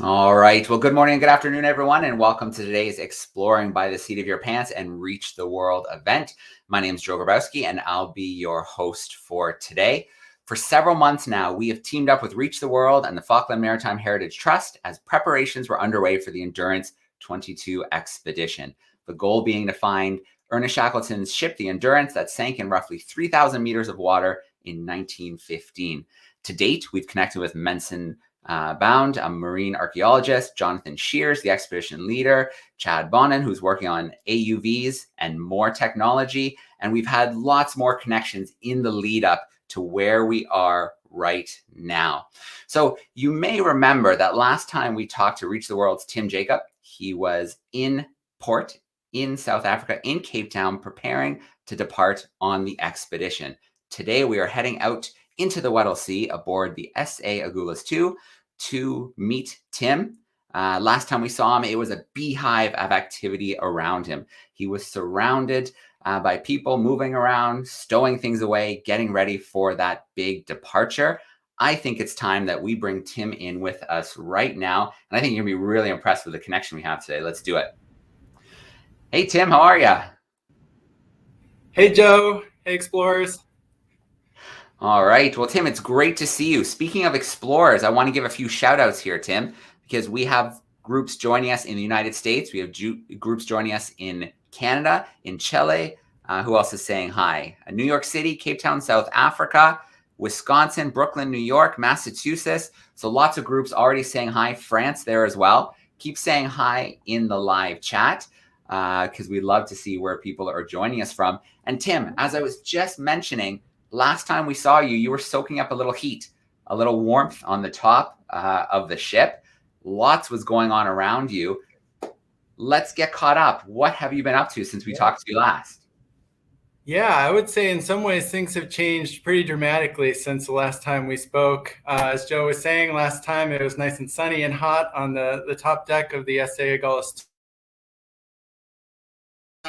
All right. Well, good morning and good afternoon, everyone, and welcome to today's Exploring by the Seat of Your Pants and Reach the World event. My name is Joe Grabowski, and I'll be your host for today. For several months now, we have teamed up with Reach the World and the Falkland Maritime Heritage Trust as preparations were underway for the Endurance22 Expedition. The goal being to find Ernest Shackleton's ship, the Endurance, that sank in roughly 3,000 meters of water in 1915. To date, we've connected with Menson Bound, a marine archaeologist, Jonathan Shears, the expedition leader, Chad Bonin, who's working on AUVs and more technology. And we've had lots more connections in the lead up to where we are right now. So you may remember that last time we talked to Reach the World's Tim Jacob, he was in port in South Africa, in Cape Town, preparing to depart on the expedition. Today, we are heading out into the Weddell Sea aboard the SA Agulhas II to meet Tim. Last time we saw him, it was a beehive of activity around him. He was surrounded by people moving around, stowing things away, getting ready for that big departure. I think it's time that we bring Tim in with us right now. And I think you're going to be really impressed with the connection we have today. Let's do it. Hey, Tim, how are you? Hey, Joe. Hey, explorers. All right. Well, Tim, it's great to see you. Speaking of explorers, I want to give a few shout outs here, Tim, because we have groups joining us in the United States. We have groups joining us in Canada, in Chile. Who else is saying hi? New York City, Cape Town, South Africa, Wisconsin, Brooklyn, New York, Massachusetts. So lots of groups already saying hi. France there as well. Keep saying hi in the live chat because we'd love to see where people are joining us from. And Tim, as I was just mentioning, last time we saw you, you were soaking up a little heat, a little warmth on the top of the ship. Lots was going on around you. Let's get caught up. What have you been up to since we talked to you last? Yeah, I would say in some ways things have changed pretty dramatically since the last time we spoke. As Joe was saying, last time it was nice and sunny and hot on the top deck of the SA Agulhas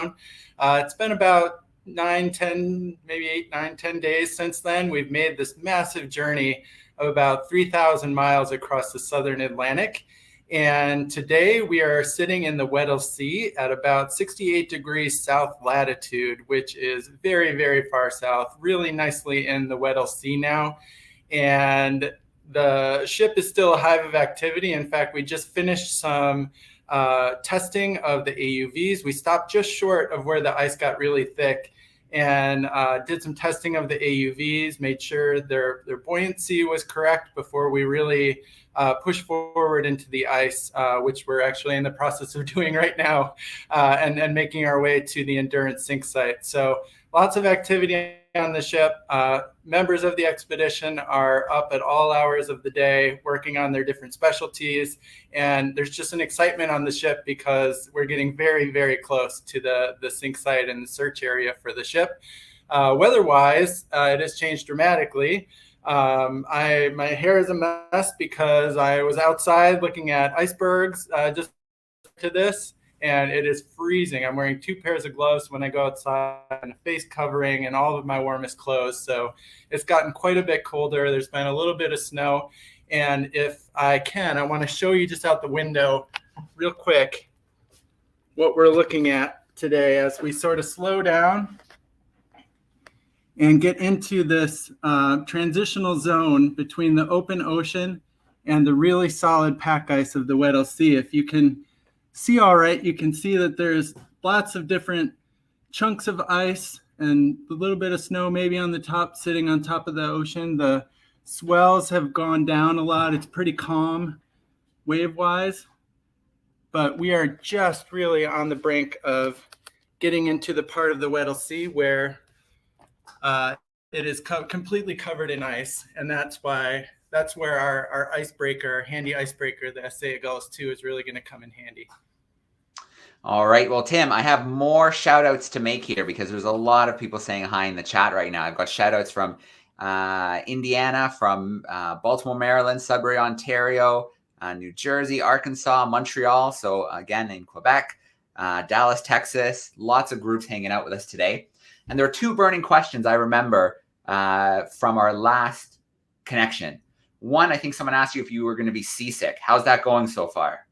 II. It's been about 9, 10, maybe 8, 9, 10 days since then. We've made this massive journey of about 3,000 miles across the southern Atlantic. And today we are sitting in the Weddell Sea at about 68 degrees south latitude, which is very, very far south, really nicely in the Weddell Sea now. And the ship is still a hive of activity. In fact, we just finished some testing of the AUVs. We stopped just short of where the ice got really thick and did some testing of the AUVs, made sure their buoyancy was correct before we really pushed forward into the ice, which we're actually in the process of doing right now, and making our way to the Endurance sink site. So lots of activity on the ship. Members of the expedition are up at all hours of the day working on their different specialties. And there's just an excitement on the ship because we're getting very, very close to the sink site and the search area for the ship. Weather-wise, it has changed dramatically. My hair is a mess because I was outside looking at icebergs just to this. And it is freezing. I'm wearing 2 pairs of gloves when I go outside and a face covering and all of my warmest clothes. So it's gotten quite a bit colder. There's been a little bit of snow. And if I can, I want to show you just out the window real quick what we're looking at today as we sort of slow down and get into this transitional zone between the open ocean and the really solid pack ice of the Weddell Sea. If you can see all right, you can see that there's lots of different chunks of ice and a little bit of snow maybe on the top, sitting on top of the ocean. The swells have gone down a lot. It's pretty calm wave-wise, but we are just really on the brink of getting into the part of the Weddell Sea where it is completely covered in ice, and that's where our icebreaker, handy icebreaker, the Agulhas II, is really going to come in handy. All right. Well, Tim, I have more shout outs to make here because there's a lot of people saying hi in the chat right now. I've got shout outs from Indiana, from Baltimore, Maryland, Sudbury, Ontario, New Jersey, Arkansas, Montreal. So again, in Quebec, Dallas, Texas, lots of groups hanging out with us today. And there are two burning questions I remember from our last connection. One, I think someone asked you if you were going to be seasick. How's that going so far?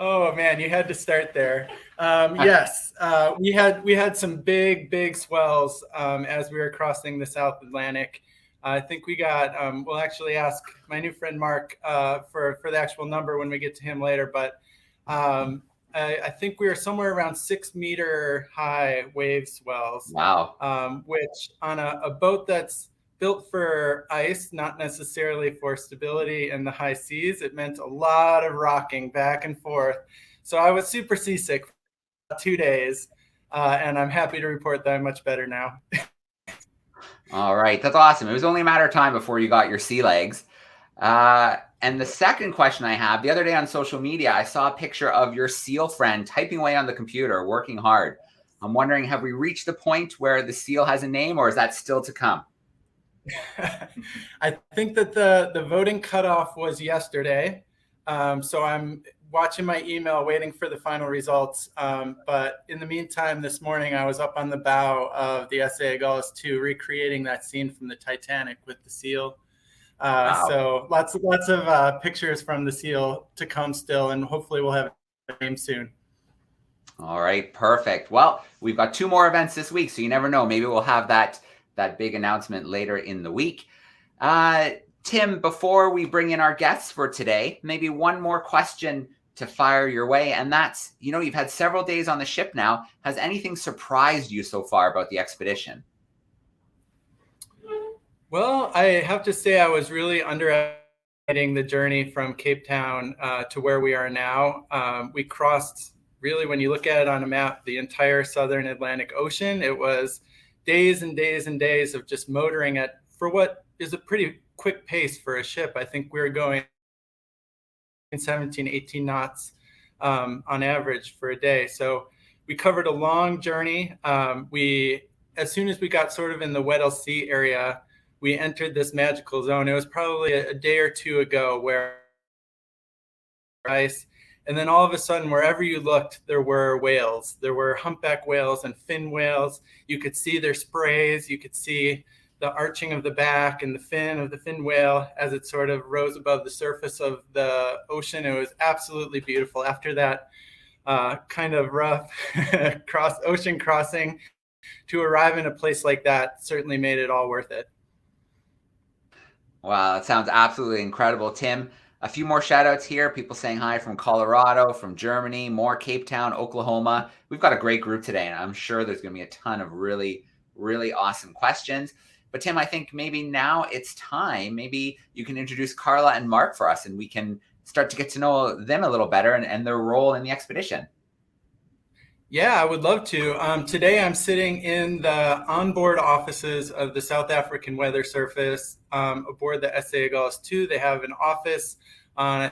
Oh man, you had to start there. Yes, we had some big swells as we were crossing the South Atlantic. I think we got. We'll actually ask my new friend Marc for the actual number when we get to him later. But I think we were somewhere around 6 meter high wave swells. Wow. Which on a boat that's built for ice, not necessarily for stability in the high seas, it meant a lot of rocking back and forth. So I was super seasick for 2 days, and I'm happy to report that I'm much better now. All right, that's awesome. It was only a matter of time before you got your sea legs. And the second question I have, the other day on social media, I saw a picture of your SEAL friend typing away on the computer, working hard. I'm wondering, have we reached the point where the SEAL has a name, or is that still to come? I think that the voting cutoff was yesterday. So I'm watching my email, waiting for the final results. But in the meantime, this morning, I was up on the bow of the Agulhas II, recreating that scene from the Titanic with the SEAL. Wow. So lots of pictures from the SEAL to come still, and hopefully we'll have a name soon. All right, perfect. Well, we've got 2 more events this week, so you never know. Maybe we'll have that big announcement later in the week. Tim, before we bring in our guests for today, maybe one more question to fire your way, and that's, you've had several days on the ship now. Has anything surprised you so far about the expedition? Well, I have to say I was really underestimating the journey from Cape Town to where we are now. We crossed, really, when you look at it on a map, the entire southern Atlantic Ocean. It was days and days and days of just motoring at, for what is a pretty quick pace for a ship. I think we were going 17, 18 knots on average for a day. So we covered a long journey. As soon as we got sort of in the Weddell Sea area, we entered this magical zone. It was probably a day or two ago where ice. And then all of a sudden, wherever you looked, there were whales. There were humpback whales and fin whales. You could see their sprays. You could see the arching of the back and the fin of the fin whale as it sort of rose above the surface of the ocean. It was absolutely beautiful. After that kind of rough ocean crossing, to arrive in a place like that certainly made it all worth it. Wow, that sounds absolutely incredible, Tim. A few more shout outs here. People saying hi from Colorado, from Germany, more Cape Town, Oklahoma. We've got a great group today, and I'm sure there's going to be a ton of really, really awesome questions. But Tim, I think maybe now it's time. Maybe you can introduce Carla and Marc for us, and we can start to get to know them a little better and their role in the expedition. Yeah, I would love to. Today I'm sitting in the onboard offices of the South African Weather Service aboard the Agulhas II. They have an office on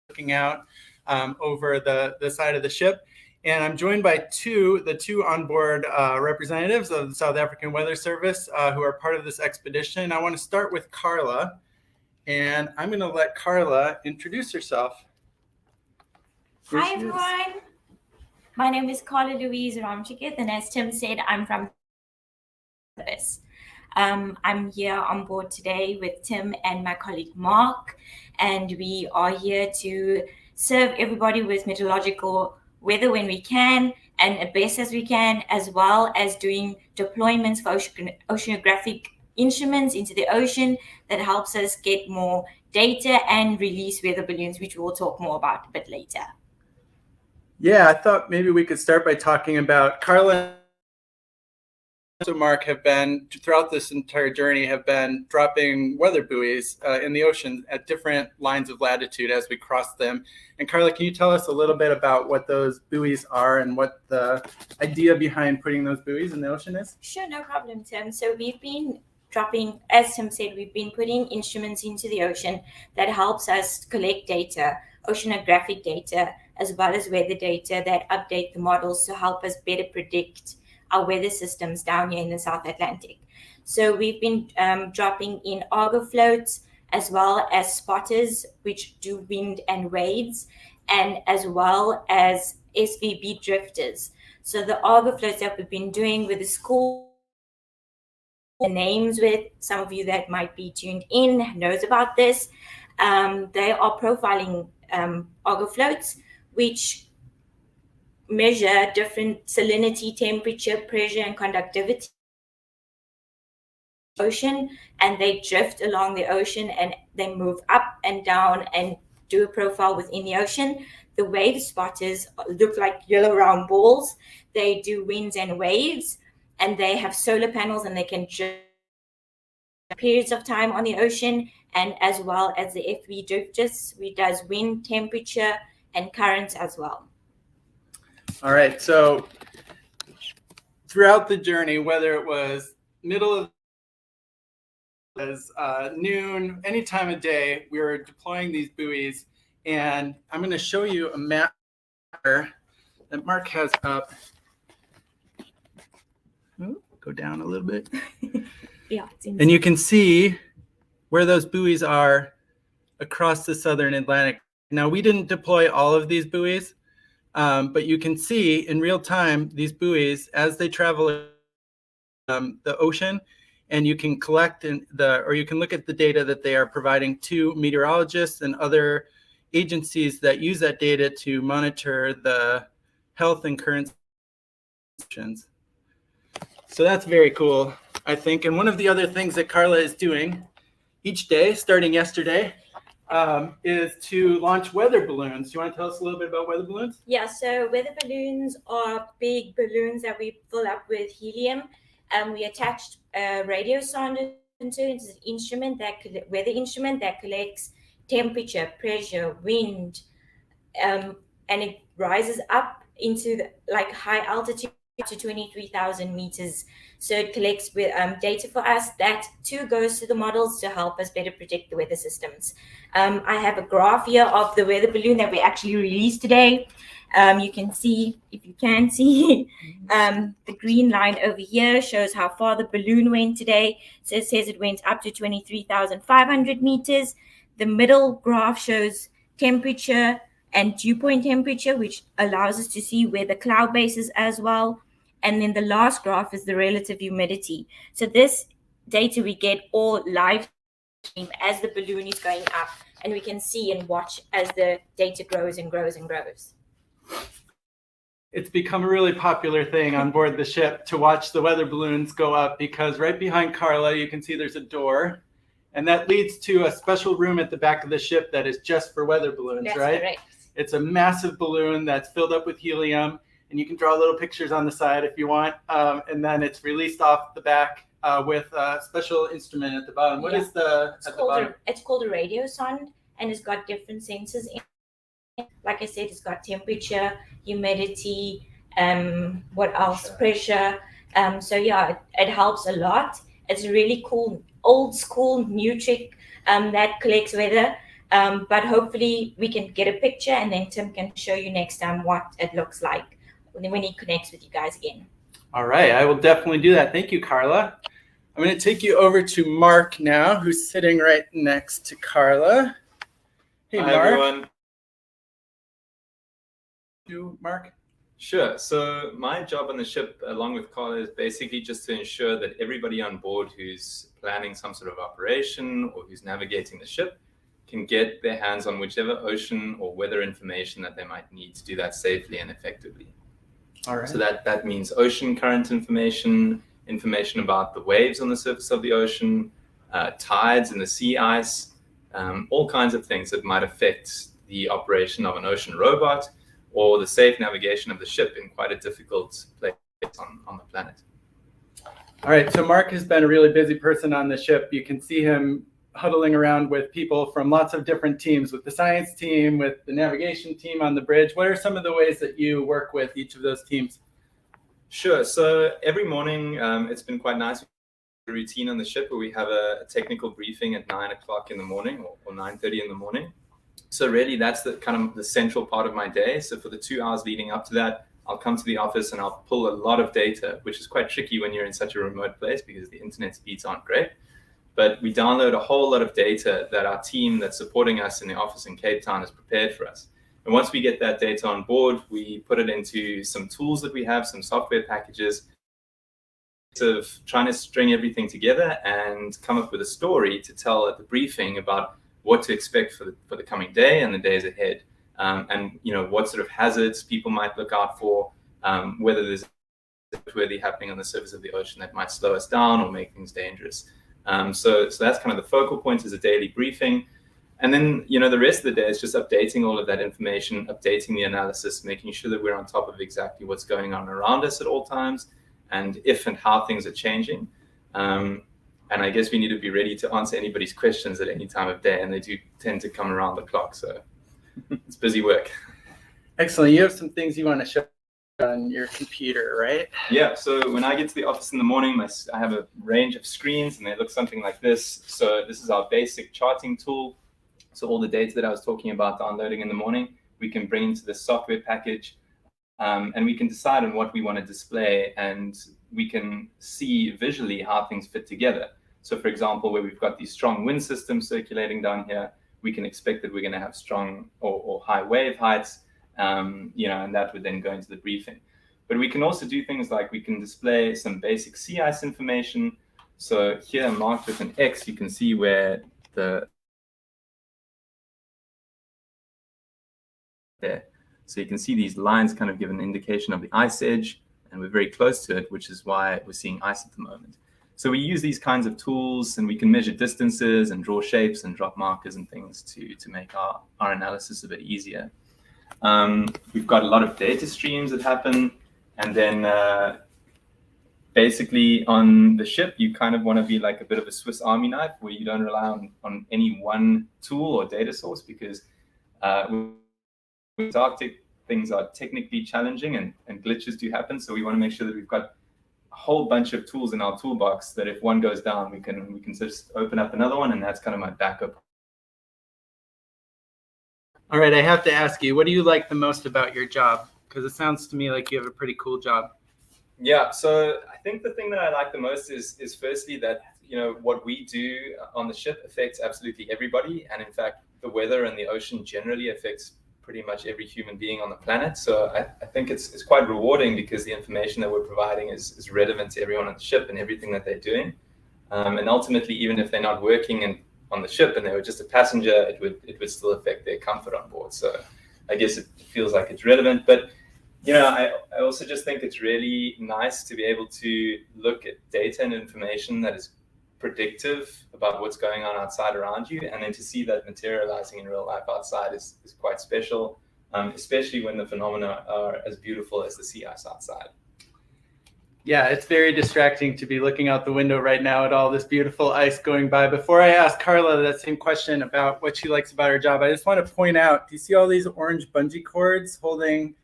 looking out over the side of the ship. And I'm joined by the two onboard representatives of the South African Weather Service who are part of this expedition. I want to start with Carla, and I'm going to let Carla introduce herself. Hi, everyone. My name is Carla Louise Ramjukadh, and as Tim said, I'm from service. I'm here on board today with Tim and my colleague Marc, and we are here to serve everybody with meteorological weather when we can, and as best as we can, as well as doing deployments for oceanographic instruments into the ocean that helps us get more data and release weather balloons, which we'll talk more about a bit later. Yeah, I thought maybe we could start by talking about Carla and Marc have been, throughout this entire journey, have been dropping weather buoys in the ocean at different lines of latitude as we cross them. And Carla, can you tell us a little bit about what those buoys are and what the idea behind putting those buoys in the ocean is? Sure, no problem, Tim. So we've been dropping, as Tim said, we've been putting instruments into the ocean that helps us collect data, oceanographic data, as well as weather data that update the models to help us better predict our weather systems down here in the South Atlantic. So we've been dropping in Argo floats, as well as spotters, which do wind and waves, and as well as SVB drifters. So the Argo floats that we've been doing with the school, the names with some of you that might be tuned in knows about this. They are profiling Argo floats, which measure different salinity, temperature, pressure, and conductivity ocean, and they drift along the ocean and they move up and down and do a profile within the ocean. The wave spotters look like yellow round balls. They do winds and waves, and they have solar panels, and they can drift periods of time on the ocean, and as well as the FV drifters, which does wind, temperature, and currents as well. All right, so throughout the journey, whether it was middle of noon, any time of day, we were deploying these buoys, and I'm going to show you a map that Marc has up. Ooh, go down a little bit. Yeah, and you can see where those buoys are across the southern Atlantic. Now, we didn't deploy all of these buoys, but you can see in real time these buoys as they travel the ocean, and you can collect or you can look at the data that they are providing to meteorologists and other agencies that use that data to monitor the health and current conditions. So that's very cool, I think. And one of the other things that Carla is doing each day, starting yesterday, is to launch weather balloons. Do you want to tell us a little bit about weather balloons? Yeah, so weather balloons are big balloons that we fill up with helium. We attached a radio sonder into it. It's an instrument weather instrument that collects temperature, pressure, wind, and it rises up into high altitude to 23,000 meters. So it collects with data for us. That too goes to the models to help us better predict the weather systems. I have a graph here of the weather balloon that we actually released today. You can see, if you can see, the green line over here shows how far the balloon went today. So it says it went up to 23,500 meters. The middle graph shows temperature and dew point temperature, which allows us to see where the cloud base is as well. And then the last graph is the relative humidity. So this data we get all live as the balloon is going up, and we can see and watch as the data grows and grows and grows. It's become a really popular thing on board the ship to watch the weather balloons go up, because right behind Carla, you can see there's a door, and that leads to a special room at the back of the ship that is just for weather balloons. That's right? Correct. It's a massive balloon that's filled up with helium, and you can draw little pictures on the side if you want, and then it's released off the back with a special instrument at the bottom. What is the bottom? It's called a radio sonde, and it's got different sensors in it. Like I said, it's got temperature, humidity, what else? Pressure. So yeah, it helps a lot. It's a really cool, old school, new trick that collects weather. But hopefully we can get a picture, and then Tim can show you next time what it looks like when he connects with you guys again. All right, I will definitely do that. Thank you, Carla. I'm going to take you over to Marc now, who's sitting right next to Carla. Hey, Hi, Marc. everyone. You, Marc? Sure. So my job on the ship, along with Carla, is basically just to ensure that everybody on board who's planning some sort of operation or who's navigating the ship can get their hands on whichever ocean or weather information that they might need to do that safely and effectively. All right. So that means ocean current information about the waves on the surface of the ocean, tides in the sea ice, all kinds of things that might affect the operation of an ocean robot or the safe navigation of the ship in quite a difficult place on the planet. All right, so Marc has been a really busy person on the ship. You can see him huddling around with people from lots of different teams, with the science team, with the navigation team on the bridge. What are some of the ways that you work with each of those teams? Sure. So every morning, it's been quite nice. A routine on the ship where we have a technical briefing at 9 o'clock in the morning or 9:30 in the morning. So really that's the kind of the central part of my day. So for the 2 hours leading up to that, I'll come to the office and I'll pull a lot of data, which is quite tricky when you're in such a remote place because the internet speeds aren't great. But we download a whole lot of data that our team that's supporting us in the office in Cape Town has prepared for us. And once we get that data on board, we put it into some tools that we have, some software packages, of trying to string everything together and come up with a story to tell at the briefing about what to expect for the coming day and the days ahead, and what sort of hazards people might look out for, whether there's noteworthy happening on the surface of the ocean that might slow us down or make things dangerous. So that's kind of the focal point, is a daily briefing. And then, the rest of the day is just updating all of that information, updating the analysis, making sure that we're on top of exactly what's going on around us at all times, and if and how things are changing. And I guess we need to be ready to answer anybody's questions at any time of day, and they do tend to come around the clock. So it's busy work. Excellent. You have some things you want to show on your computer, right? Yeah. So when I get to the office in the morning, I have a range of screens, and they look something like this. So this is our basic charting tool. So all the data that I was talking about downloading in the morning, we can bring into this software package. And we can decide on what we want to display, and we can see visually how things fit together. So for example, where we've got these strong wind systems circulating down here, we can expect that we're going to have strong or high wave heights, and that would then go into the briefing. But we can also do things like we can display some basic sea ice information. So here marked with an X, you can see where there. So you can see these lines kind of give an indication of the ice edge, and we're very close to it, which is why we're seeing ice at the moment. So we use these kinds of tools, and we can measure distances and draw shapes and drop markers and things to make our analysis a bit easier. We've got a lot of data streams that happen, and then basically on the ship, you kind of want to be like a bit of a Swiss Army knife where you don't rely on any one tool or data source, because Antarctic, things are technically challenging and glitches do happen. So we want to make sure that we've got a whole bunch of tools in our toolbox that if one goes down, we can just open up another one, and that's kind of my backup. All right, I have to ask you, what do you like the most about your job? Because it sounds to me like you have a pretty cool job. Yeah, so I think the thing that I like the most is firstly that what we do on the ship affects absolutely everybody, and in fact the weather and the ocean generally affects pretty much every human being on the planet. So I think it's quite rewarding because the information that we're providing is relevant to everyone on the ship and everything that they're doing. And ultimately, even if they're not working on the ship and they were just a passenger, it would still affect their comfort on board. So I guess it feels like it's relevant. But I also just think it's really nice to be able to look at data and information that is predictive about what's going on outside around you, and then to see that materializing in real life outside is quite special, especially when the phenomena are as beautiful as the sea ice outside. Yeah, it's very distracting to be looking out the window right now at all this beautiful ice going by. Before I ask Carla that same question about what she likes about her job, I just want to point out, do you see all these orange bungee cords holding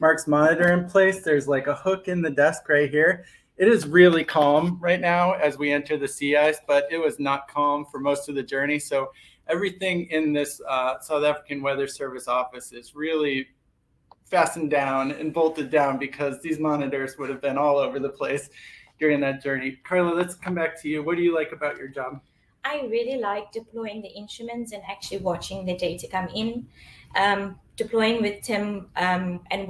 Marc's monitor in place? There's like a hook in the desk right here. It is really calm right now as we enter the sea ice, but it was not calm for most of the journey. So everything in this South African Weather Service office is really fastened down and bolted down because these monitors would have been all over the place during that journey. Carla, let's come back to you. What do you like about your job? I really like deploying the instruments and actually watching the data come in, deploying with Tim, and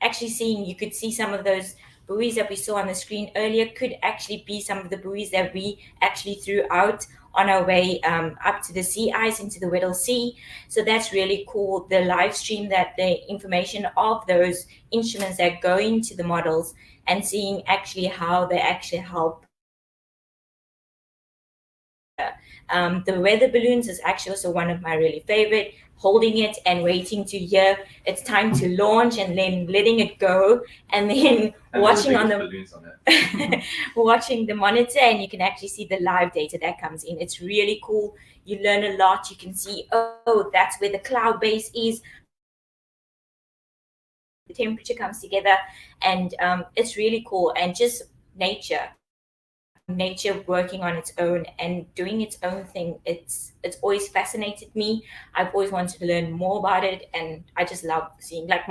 actually seeing, you could see some of those buoys that we saw on the screen earlier could actually be some of the buoys that we actually threw out on our way up to the sea ice into the Weddell Sea. So that's really cool. The live stream, that the information of those instruments that go into the models and seeing actually how they actually help. The weather balloons is actually also one of my really favorite. Holding it and waiting to hear it's time to launch, and then letting it go, and then watching on the watching the monitor, and you can actually see the live data that comes in. It's really cool. You learn a lot. You can see, oh, that's where the cloud base is. The temperature comes together, and it's really cool. And just nature working on its own and doing its own thing, it's always fascinated me. I've always wanted to learn more about it, and I just love seeing, like,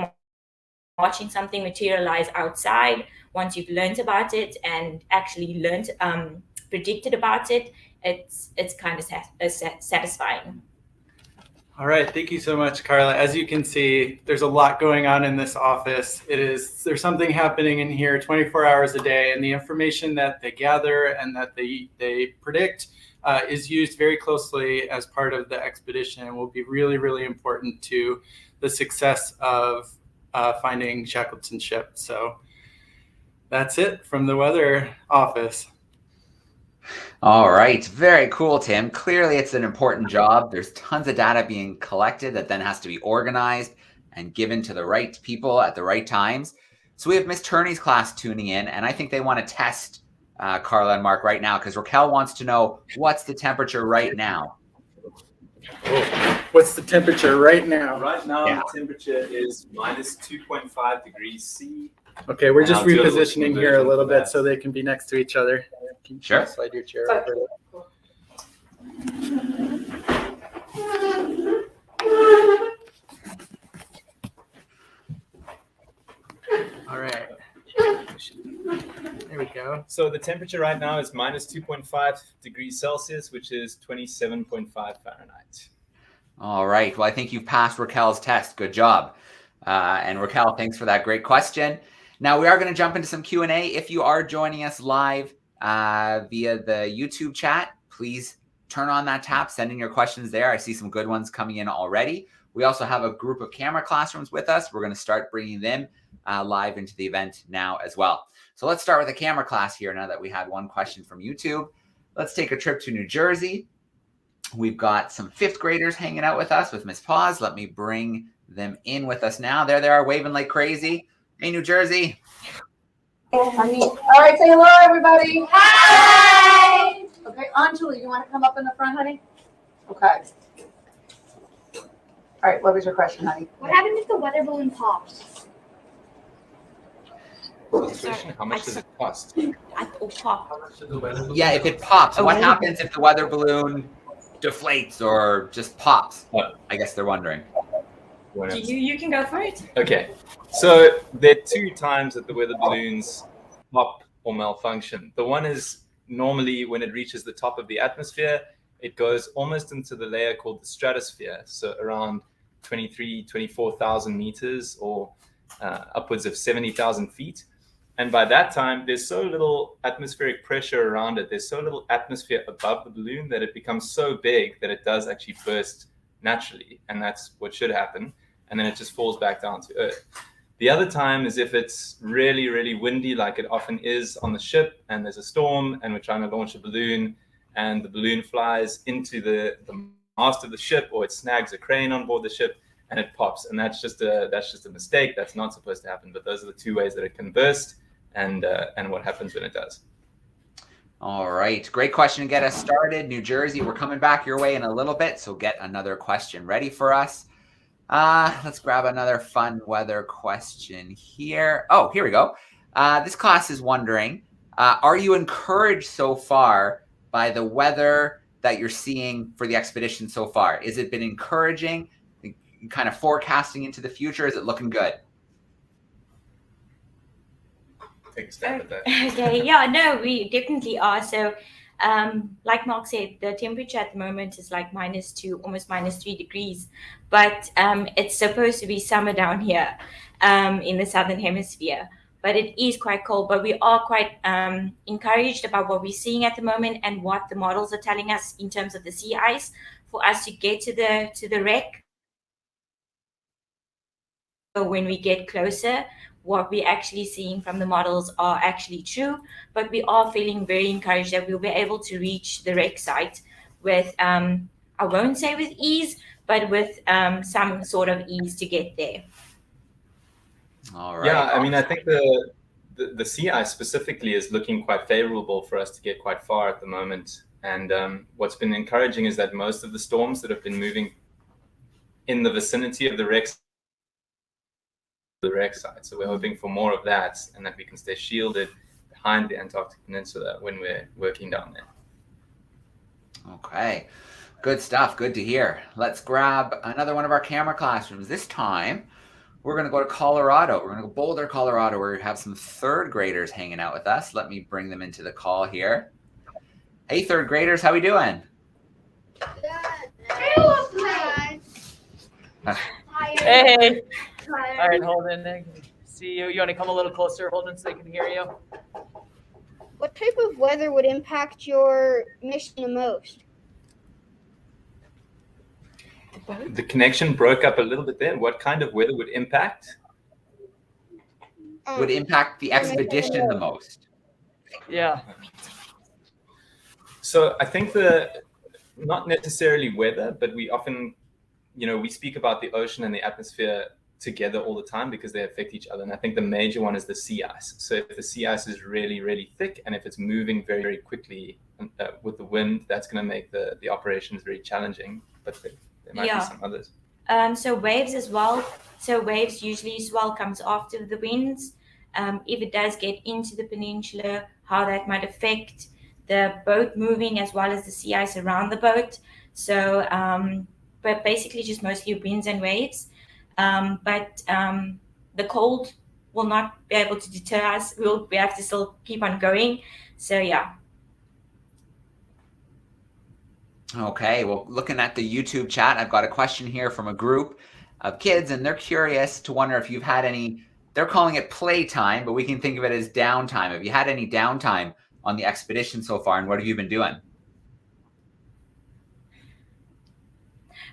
watching something materialize outside once you've learned about it and actually predicted about it. It's kind of satisfying. All right, thank you so much, Carla. As you can see, there's a lot going on in this office. There's something happening in here 24 hours a day, and the information that they gather and that they predict is used very closely as part of the expedition and will be really, really important to the success of finding Shackleton's ship. So that's it from the weather office. All right. Very cool, Tim. Clearly, it's an important job. There's tons of data being collected that then has to be organized and given to the right people at the right times. So we have Miss Turney's class tuning in, and I think they want to test Carla and Marc right now, because Raquel wants to know, what's the temperature right now? What's the temperature right now? Right now, the temperature is minus 2.5 degrees C. Okay, we're just repositioning here a little bit so they can be next to each other. Can you Sure. slide your chair over? All right. There we go. So the temperature right now is minus 2.5 degrees Celsius, which is 27.5 Fahrenheit. All right. Well, I think you've passed Raquel's test. Good job. And Raquel, thanks for that great question. Now we are going to jump into some Q&A. If you are joining us live via the YouTube chat, please turn on that tab, send in your questions there. I see some good ones coming in already. We also have a group of camera classrooms with us. We're going to start bringing them live into the event now as well. So let's start with a camera class here now that we had one question from YouTube. Let's take a trip to New Jersey. We've got some 5th graders hanging out with us with Miss Paws. Let me bring them in with us now. There they are, waving like crazy. Hey, New Jersey. All right, say hello, everybody. Hi. Okay, Anjali, you want to come up in the front, honey? Okay. All right, what was your question, honey? What happens if the weather balloon pops? How much does it cost? Yeah, if it pops, what happens if the weather balloon deflates or just pops? I guess they're wondering. You can go for it. Okay, so there are 2 times that the weather balloons pop or malfunction. The one is normally when it reaches the top of the atmosphere, it goes almost into the layer called the stratosphere, so around 24,000 meters or upwards of 70,000 feet. And by that time, there's so little atmospheric pressure around it, there's so little atmosphere above the balloon that it becomes so big that it does actually burst naturally. And that's what should happen. And then it just falls back down to Earth. The other time is if it's really, really windy, like it often is on the ship, and there's a storm and we're trying to launch a balloon and the balloon flies into the mast of the ship, or it snags a crane on board the ship and it pops. And that's just a mistake. That's not supposed to happen. But those are the 2 ways that it can burst and what happens when it does. All right. Great question to get us started. New Jersey, we're coming back your way in a little bit, so get another question ready for us. Let's grab another fun weather question here. Oh, here we go. This class is wondering, are you encouraged so far by the weather that you're seeing for the expedition so far? Is it been encouraging, kind of forecasting into the future? Is it looking good? Take a stab at that. Okay, yeah, no, we definitely are. So, like Marc said, the temperature at the moment is like -2, almost -3 degrees, but it's supposed to be summer down here in the southern hemisphere. but it is quite cold. But we are quite encouraged about what we're seeing at the moment and what the models are telling us in terms of the sea ice for us to get to the wreck. So when we get closer, what we're actually seeing from the models are actually true, but we are feeling very encouraged that we'll be able to reach the wreck site with, I won't say with ease, but with some sort of ease to get there. All right. Yeah, I mean, I think the sea ice specifically is looking quite favorable for us to get quite far at the moment. And what's been encouraging is that most of the storms that have been moving in the vicinity of the wreck site. So we're hoping for more of that, and that we can stay shielded behind the Antarctic Peninsula when we're working down there. Okay, good stuff. Good to hear. Let's grab another one of our camera classrooms. This time, we're going to go to Colorado. We're going to go Boulder, Colorado, where we have some third graders hanging out with us. Let me bring them into the call here. Hey, third graders, how we doing? Hey. All right, Holden. I can see you. You want to come a little closer, Holden, so they can hear you? What type of weather would impact your mission the most? The connection broke up a little bit there. What kind of weather would impact? Would impact the expedition the most? Yeah. So I think not necessarily weather, but we often, we speak about the ocean and the atmosphere together all the time because they affect each other. And I think the major one is the sea ice. So if the sea ice is really, really thick, and if it's moving very, very quickly with the wind, that's going to make the operations very challenging. But there might be some others. So waves as well. So waves usually swell comes after the winds. If it does get into the peninsula, how that might affect the boat moving as well as the sea ice around the boat. So, but basically just mostly winds and waves. But the cold will not be able to deter us. We have to still keep on going. So yeah. Okay, well, looking at the YouTube chat, I've got a question here from a group of kids, and they're curious to wonder if you've had any, they're calling it playtime, but we can think of it as downtime. Have you had any downtime on the expedition so far, and what have you been doing?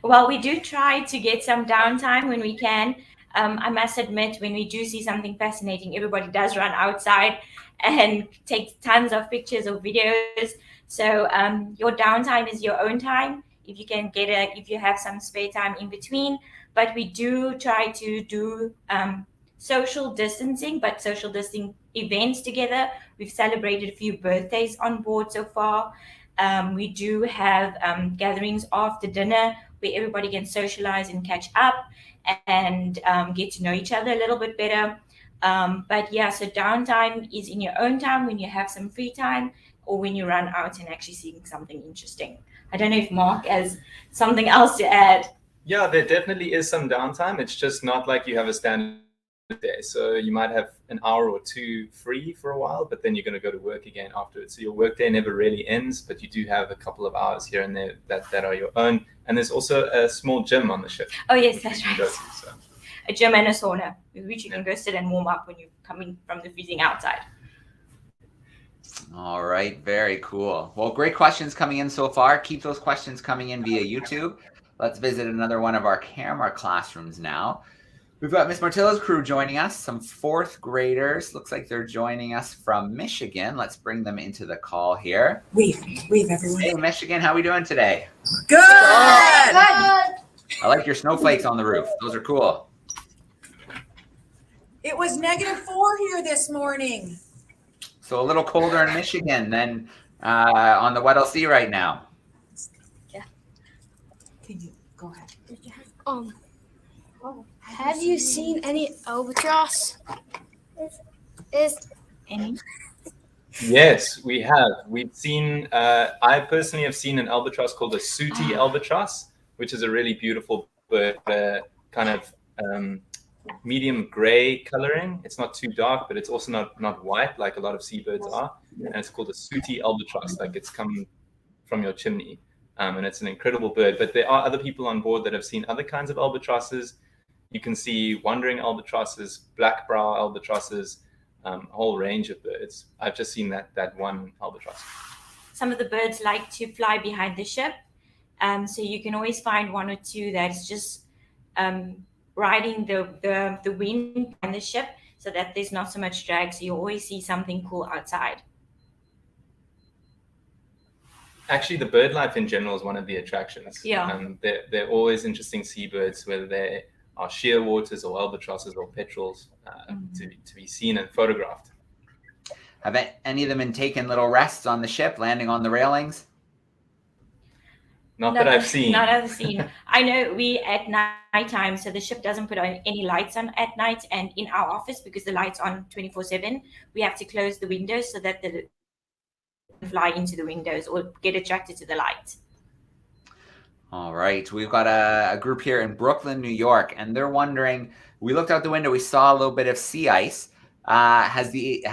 Well, we do try to get some downtime when we can. I must admit, when we do see something fascinating, everybody does run outside and take tons of pictures or videos. So your downtime is your own time. If you can if you have some spare time in between. But we do try to do social distancing, but social distancing events together. We've celebrated a few birthdays on board so far. We do have gatherings after dinner where everybody can socialize and catch up and get to know each other a little bit better. But yeah, so downtime is in your own time when you have some free time or when you run out and actually seeing something interesting. I don't know if Mark has something else to add. Yeah, there definitely is some downtime. It's just not like you have a standard day. So you might have an hour or two free for a while, but then you're going to go to work again afterwards. So your workday never really ends, but you do have a couple of hours here and there that are your own. And there's also a small gym on the ship. Oh yes, that's right. To, so. A gym and a sauna with which you can go sit and warm up when you're coming from the freezing outside. All right, very cool. Well, great questions coming in so far. Keep those questions coming in via YouTube. Let's visit another one of our camera classrooms now. We've got Miss Martilla's crew joining us, some fourth graders. Looks like they're joining us from Michigan. Let's bring them into the call here. Wave everyone. Hey, Michigan, how are we doing today? Good. Good. I like your snowflakes on the roof. Those are cool. It was -4 here this morning. So a little colder in Michigan than on the Weddell Sea right now. Yeah. Can you go ahead? Have you seen any albatross? Any? Yes, we have. We've seen, I personally have seen an albatross called a sooty albatross, which is a really beautiful bird, kind of medium gray coloring. It's not too dark, but it's also not white like a lot of seabirds are. And it's called a sooty albatross, like it's come from your chimney. And it's an incredible bird. But there are other people on board that have seen other kinds of albatrosses. You can see wandering albatrosses, black brow albatrosses. a whole range of birds. I've just seen that one albatross. Some of the birds like to fly behind the ship. So you can always find one or two that's just riding the wind behind the ship so that there's not so much drag. So you always see something cool outside. Actually, the bird life in general is one of the attractions. Yeah. They're always interesting seabirds, whether they are shearwaters or albatrosses or petrels, to be seen and photographed. Have any of them been taking little rests on the ship, landing on the railings? Not that I've seen. Not I've seen. I know we at nighttime, so the ship doesn't put on any lights on at night, and in our office, because the light's on 24/7, we have to close the windows so that the fly into the windows or get attracted to the light. All right, we've got a group here in Brooklyn, New York, and they're wondering, we looked out the window, we saw a little bit of sea ice. Has the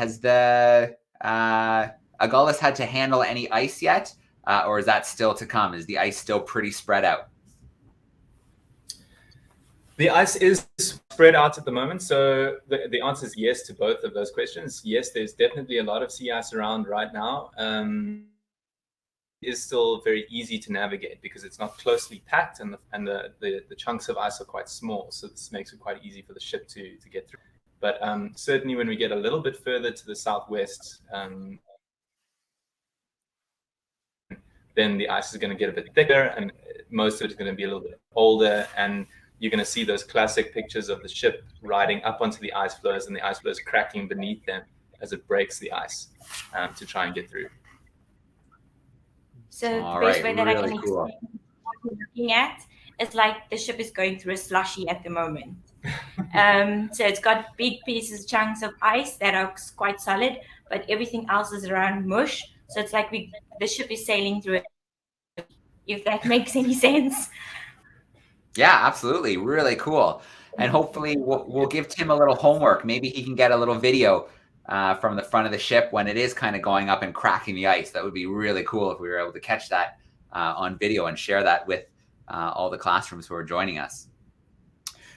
Agulhas had to handle any ice yet? Or is that still to come? Is the ice still pretty spread out? The ice is spread out at the moment. So the answer is yes to both of those questions. Yes, there's definitely a lot of sea ice around right now. It is still very easy to navigate because it's not closely packed and the chunks of ice are quite small. So this makes it quite easy for the ship to get through. But certainly when we get a little bit further to the southwest, then the ice is going to get a bit thicker and most of it is going to be a little bit older, and you're going to see those classic pictures of the ship riding up onto the ice floes and the ice floes cracking beneath them as it breaks the ice to try and get through. So the best way that I can explain what we're looking at is like the ship is going through a slushy at the moment. So it's got big pieces, chunks of ice that are quite solid, but everything else is around mush. So it's like the ship is sailing through it, if that makes any sense. Yeah, absolutely. Really cool. And hopefully we'll give Tim a little homework. Maybe he can get a little video from the front of the ship when it is kind of going up and cracking the ice. That would be really cool if we were able to catch that on video and share that with all the classrooms who are joining us.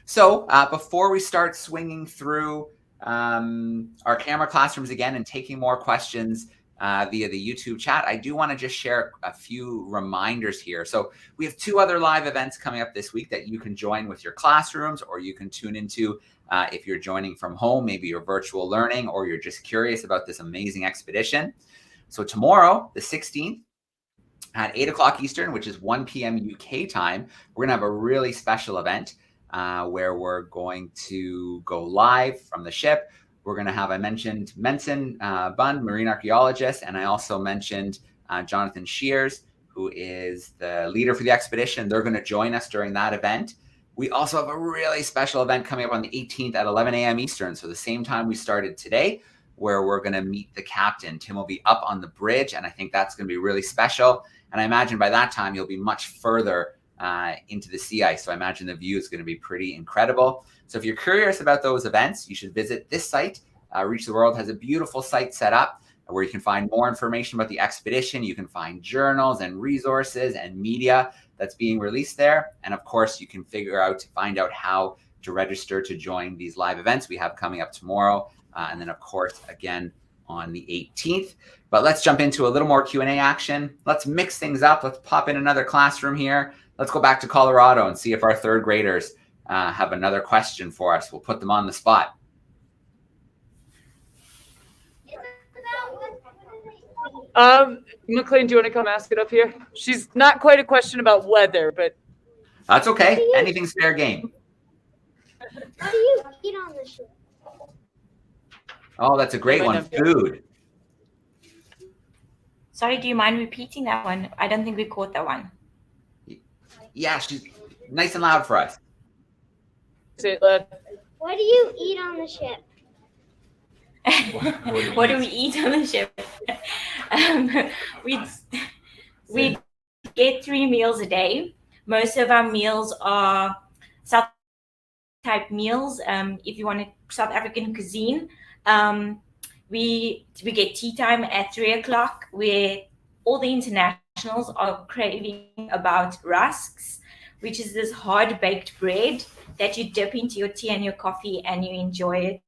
So before we start swinging through our camera classrooms again and taking more questions via the YouTube chat, I do want to just share a few reminders here. So we have 2 other live events coming up this week that you can join with your classrooms, or you can tune into if you're joining from home, maybe you're virtual learning, or you're just curious about this amazing expedition. So tomorrow, the 16th, at 8 o'clock Eastern, which is 1 p.m. UK time, we're going to have a really special event where we're going to go live from the ship. We're going to have, I mentioned Menson Bund, marine archaeologist, and I also mentioned Jonathan Shears, who is the leader for the expedition. They're going to join us during that event. We also have a really special event coming up on the 18th at 11 a.m. Eastern, so the same time we started today, where we're going to meet the captain. Tim will be up on the bridge, and I think that's going to be really special. And I imagine by that time, you'll be much further into the sea ice. So I imagine the view is going to be pretty incredible. So if you're curious about those events, you should visit this site. Reach the World has a beautiful site set up where you can find more information about the expedition. You can find journals and resources and media that's being released there. And of course, you can find out how to register to join these live events we have coming up tomorrow. And then of course, again, on the 18th. But let's jump into a little more Q&A action. Let's mix things up. Let's pop in another classroom here. Let's go back to Colorado and see if our 3rd graders have another question for us. We'll put them on the spot. McLean, do you want to come ask it up here? She's not quite a question about weather, but that's okay. Anything's fair game. What do you eat on the ship? Oh, that's a great one. Food. Sorry, do you mind repeating that one? I don't think we caught that one. Yeah, she's nice and loud for us. What do you eat on the ship? What do we eat on the ship? We get 3 meals a day. Most of our meals are South type meals. If you want a South African cuisine, we get tea time at 3 o'clock, where all the internationals are craving about rusks, which is this hard baked bread that you dip into your tea and your coffee and you enjoy it.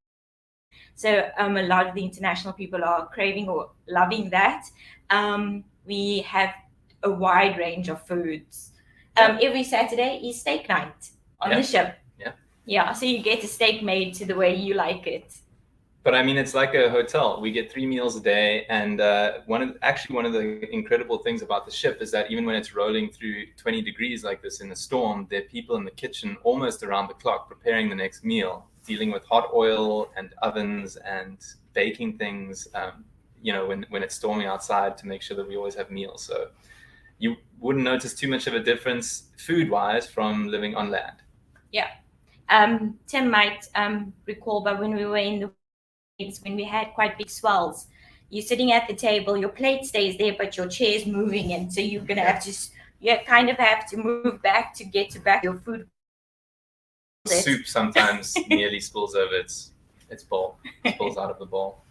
So a lot of the international people are craving or loving that. We have a wide range of foods. Every Saturday is steak night on the ship. Yeah, so you get a steak made to the way you like it. But I mean, it's like a hotel. We get 3 meals a day, and one of the incredible things about the ship is that even when it's rolling through 20 degrees like this in a storm, there are people in the kitchen almost around the clock preparing the next meal, dealing with hot oil and ovens and baking things. When it's storming outside, to make sure that we always have meals. So you wouldn't notice too much of a difference food-wise from living on land. Yeah. Tim might recall, but when we were in the when we had quite big swells, you're sitting at the table, your plate stays there, but your chair's moving, and so you're gonna have to move back to get back your food. Soup sometimes nearly spills over its bowl, spills out of the bowl.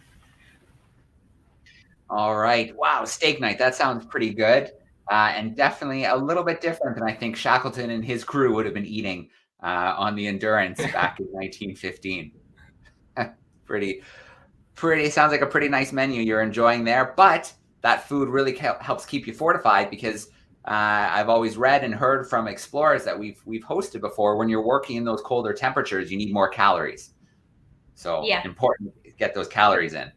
All right. Wow, steak night. That sounds pretty good, and definitely a little bit different than I think Shackleton and his crew would have been eating on the Endurance back in 1915. Pretty sounds like a pretty nice menu you're enjoying there, but that food really helps keep you fortified, because I've always read and heard from explorers that we've hosted before, when you're working in those colder temperatures, you need more calories. So important to get those calories in.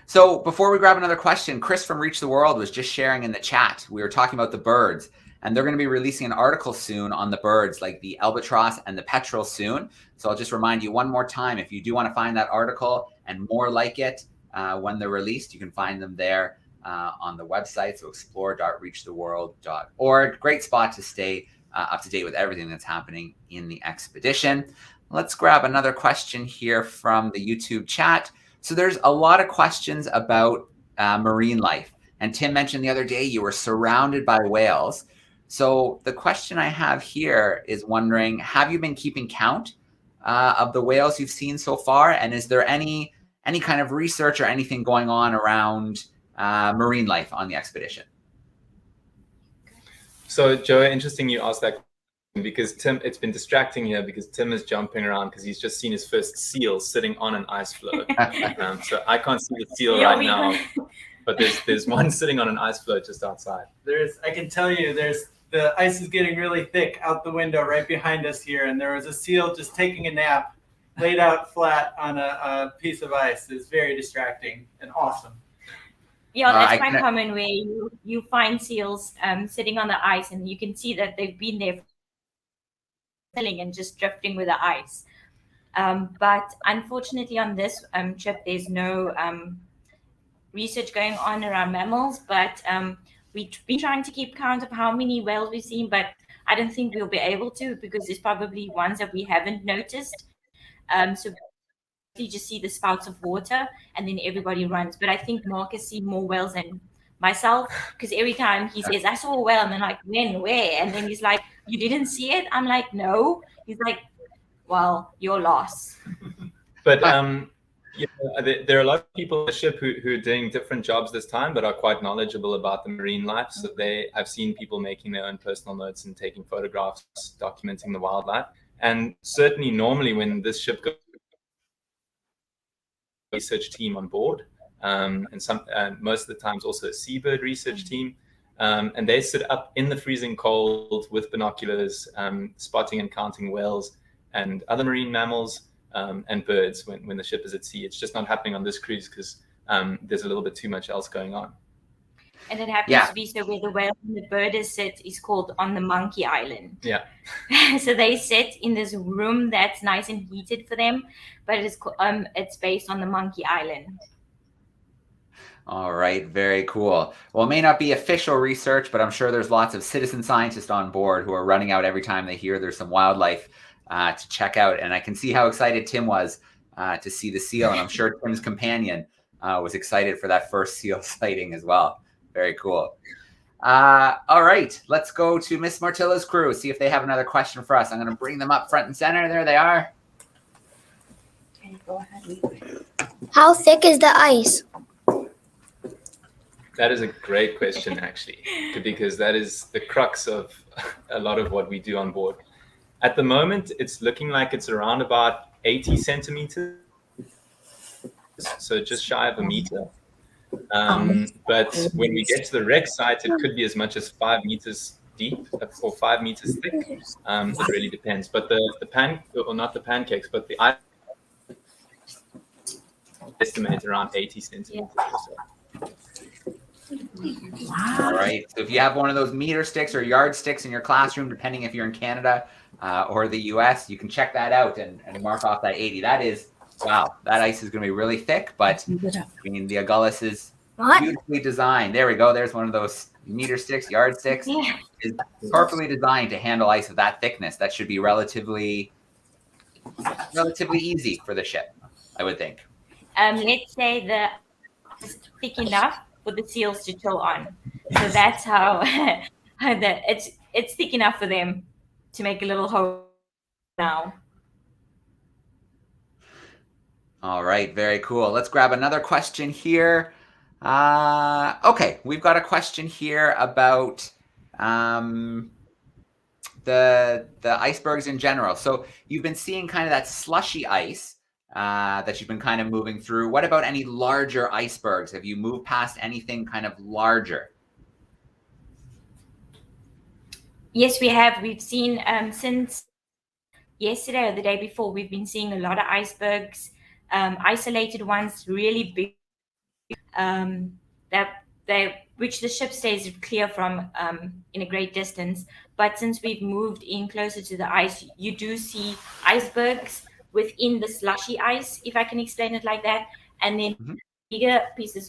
So before we grab another question, Chris from Reach the World was just sharing in the chat. We were talking about the birds, and they're going to be releasing an article soon on the birds, like the albatross and the petrel soon. So I'll just remind you one more time, if you do want to find that article and more like it when they're released, you can find them there on the website. So explore.reachtheworld.org. Great spot to stay up to date with everything that's happening in the expedition. Let's grab another question here from the YouTube chat. So there's a lot of questions about marine life. And Tim mentioned the other day you were surrounded by whales. So the question I have here is wondering, have you been keeping count of the whales you've seen so far? And is there any kind of research or anything going on around marine life on the expedition? So Joe, interesting you asked that question, because Tim, it's been distracting here because Tim is jumping around because he's just seen his first seal sitting on an ice floe. So I can't see the seal right now, but there's one sitting on an ice floe just outside. I can tell you, the ice is getting really thick out the window right behind us here, and there was a seal just taking a nap, laid out flat on a piece of ice. It's very distracting and awesome. Yeah, that's quite common, where you find seals sitting on the ice, and you can see that they've been there and just drifting with the ice. But unfortunately on this trip, there's no research going on around mammals, but we've been trying to keep count of how many whales we've seen, but I don't think we'll be able to, because there's probably ones that we haven't noticed. So you just see the spouts of water and then everybody runs. But I think Marc has seen more whales than myself, because every time he says, I saw a whale, and I'm like, when, where? And then he's like, you didn't see it? I'm like, no. He's like, well, your loss. But there are a lot of people on the ship who are doing different jobs this time, but are quite knowledgeable about the marine life. So I've seen people making their own personal notes and taking photographs, documenting the wildlife. And certainly normally when this ship goes, research team on board, and most of the times also a seabird research team, and they sit up in the freezing cold with binoculars, spotting and counting whales and other marine mammals and birds when the ship is at sea. It's just not happening on this cruise because there's a little bit too much else going on. And it happens to be so where the whale and the birders sit is called on the Monkey Island. Yeah. So they sit in this room that's nice and heated for them, but it's based on the Monkey Island. All right, very cool. Well, it may not be official research, but I'm sure there's lots of citizen scientists on board who are running out every time they hear there's some wildlife to check out. And I can see how excited Tim was to see the seal, and I'm sure Tim's companion was excited for that first seal sighting as well. Very cool. All right, let's go to Miss Martilla's crew, see if they have another question for us. I'm going to bring them up front and center. There they are. Okay, go ahead. How thick is the ice? That is a great question, actually, because that is the crux of a lot of what we do on board. At the moment, it's looking like it's around about 80 centimeters. so just shy of a meter. But when we get to the wreck site, it could be as much as 5 meters deep or 5 meters thick. It really depends. But not the pancakes, but the ice estimated around 80 centimeters or so. All right. So if you have one of those meter sticks or yard sticks in your classroom, depending if you're in Canada or the US, you can check that out and mark off that 80. That is, wow, that ice is going to be really thick, but I mean, the Agulhas is beautifully designed. There we go. There's one of those meter sticks, yard sticks. Is perfectly designed to handle ice of that thickness. That should be relatively easy for the ship, I would think. Let's say the is thick enough for the seals to chill on. So that's how it's thick enough for them to make a little hole now. All right, very cool. Let's grab another question here. Okay, we've got a question here about the icebergs in general. So you've been seeing kind of that slushy ice that you've been kind of moving through. What about any larger icebergs? Have you moved past anything kind of larger? Yes, we have. We've seen since yesterday or the day before, we've been seeing a lot of icebergs, isolated ones, really big, which the ship stays clear from in a great distance. But since we've moved in closer to the ice, you do see icebergs within the slushy ice, if I can explain it like that. And then bigger piece of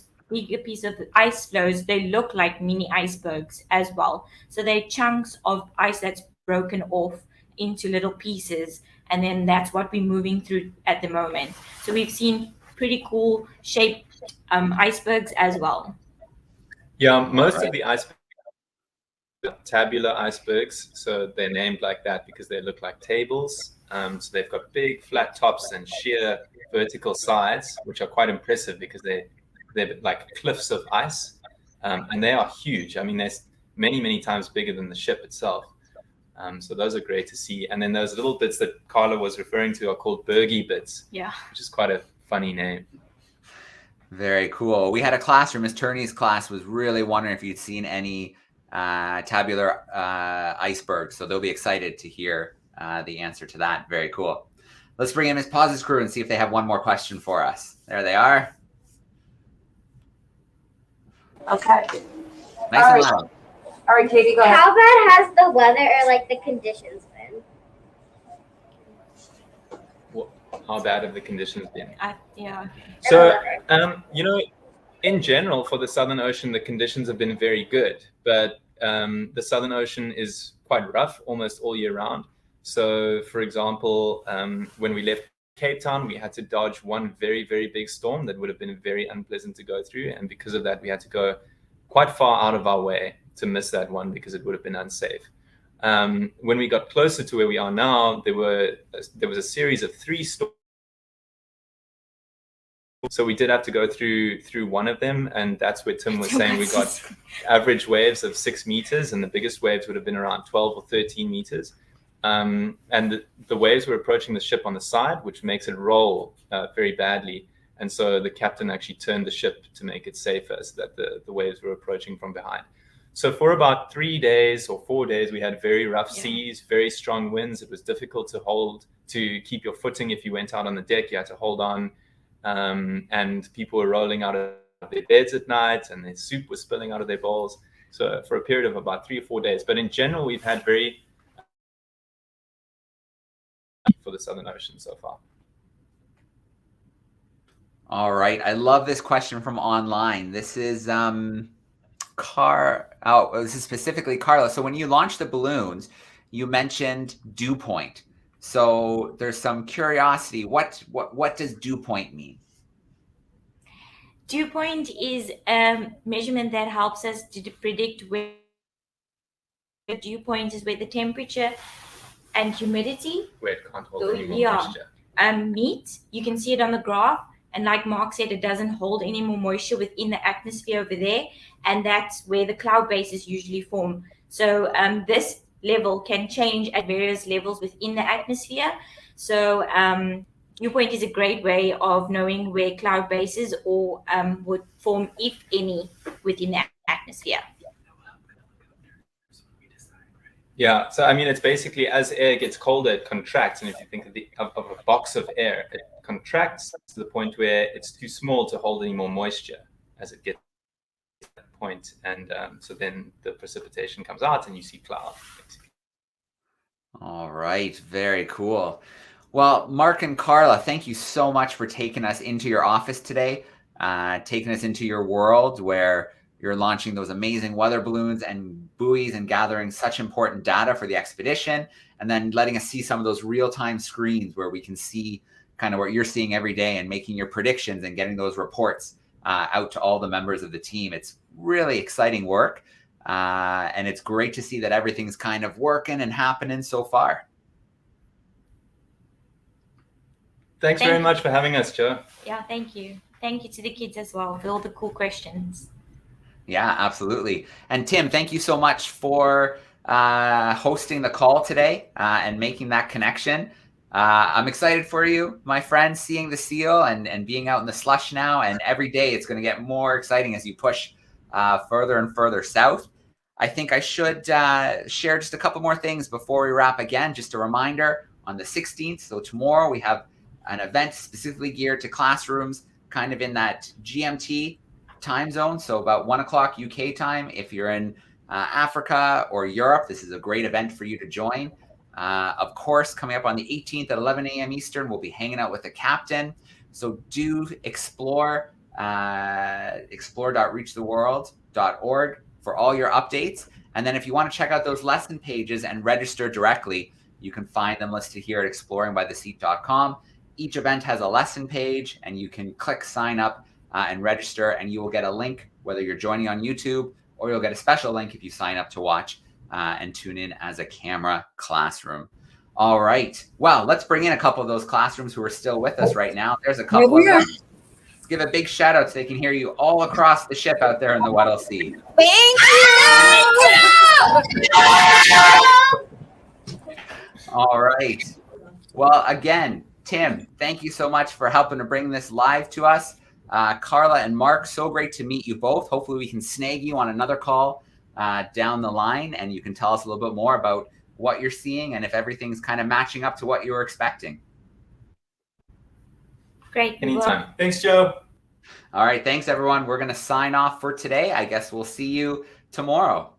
ice floes, they look like mini icebergs as well. So they're chunks of ice that's broken off into little pieces, and then that's what we're moving through at the moment. So we've seen pretty cool shaped icebergs as well. Yeah, most of the icebergs are tabular icebergs, so they're named like that because they look like tables. So they've got big flat tops and sheer vertical sides, which are quite impressive because they're like cliffs of ice, and they are huge. I mean, they're many times bigger than the ship itself. So those are great to see. And then those little bits that Carla was referring to are called bergy bits, which is quite a funny name. Very cool. We had a classroom, Miss Turney's class was really wondering if you'd seen any tabular icebergs. So they'll be excited to hear the answer to that. Very cool. Let's bring in Miss Paus's crew and see if they have one more question for us. There they are. Okay. Nice and loud. All right, Katie, go ahead. How bad has the weather or like the conditions been? How bad have the conditions been? Yeah. So, in general, for the Southern Ocean, the conditions have been very good, but the Southern Ocean is quite rough almost all year round. So, for example, when we left Cape Town, we had to dodge one very, very big storm that would have been very unpleasant to go through. And because of that, we had to go quite far out of our way to miss that one because it would have been unsafe. When we got closer to where we are now, there was a series of 3 storms. So we did have to go through one of them, and that's where Tim was saying we got average waves of 6 meters, and the biggest waves would have been around 12 or 13 meters. And the waves were approaching the ship on the side, which makes it roll very badly. And so the captain actually turned the ship to make it safer so that the waves were approaching from behind. So for about 3 days or 4 days, we had very rough seas, very strong winds. It was difficult to keep your footing. If you went out on the deck, you had to hold on. And people were rolling out of their beds at night, and their soup was spilling out of their bowls. So for a period of about 3 or 4 days. But in general, we've had very for the Southern Ocean so far. All right. I love this question from online. This is this is specifically Carla. So when you launched the balloons, you mentioned dew point. So there's some curiosity. What does dew point mean? Dew point is a measurement that helps us to predict where the dew point is, where the temperature and humidity where it can't hold any more moisture. Meet. You can see it on the graph. And like Mark said, it doesn't hold any more moisture within the atmosphere over there. And that's where the cloud bases usually form. So this level can change at various levels within the atmosphere. So Viewpoint is a great way of knowing where cloud bases or would form, if any, within the atmosphere. Yeah, so I mean, it's basically as air gets colder, it contracts. And if you think of a box of air, it contracts to the point where it's too small to hold any more moisture as it gets to that point. And so then the precipitation comes out and you see cloud, basically. All right, very cool. Well, Marc and Carla, thank you so much for taking us into your office today, taking us into your world where you're launching those amazing weather balloons and buoys and gathering such important data for the expedition, and then letting us see some of those real-time screens where we can see kind of what you're seeing every day and making your predictions and getting those reports out to all the members of the team. It's really exciting work, and it's great to see that everything's kind of working and happening so far. Thanks very much for having us, Joe. Yeah, thank you. Thank you to the kids as well for all the cool questions. Yeah, absolutely. And Tim, thank you so much for hosting the call today and making that connection. I'm excited for you, my friend, seeing the seal and being out in the slush now. And every day it's going to get more exciting as you push further and further south. I think I should share just a couple more things before we wrap again. Just a reminder, on the 16th, so tomorrow, we have an event specifically geared to classrooms kind of in that GMT time zone, so about 1 o'clock UK time. If you're in Africa or Europe, this is a great event for you to join. Of course, coming up on the 18th at 11 a.m. Eastern, we'll be hanging out with the captain. So do explore explore.reachtheworld.org for all your updates. And then if you want to check out those lesson pages and register directly, you can find them listed here at exploringbytheseat.com. Each event has a lesson page, and you can click sign up and register, and you will get a link whether you're joining on YouTube, or you'll get a special link if you sign up to watch and tune in as a camera classroom. All right. Well, let's bring in a couple of those classrooms who are still with us right now. There's a couple of them. Let's give a big shout out so they can hear you all across the ship out there in the Weddell Sea. Thank you! All right. Well, again, Tim, thank you so much for helping to bring this live to us. Carla and Marc, so great to meet you both. Hopefully we can snag you on another call down the line, and you can tell us a little bit more about what you're seeing and if everything's kind of matching up to what you were expecting. Great. Anytime. Thanks, Joe. All right. Thanks, everyone. We're going to sign off for today. I guess we'll see you tomorrow.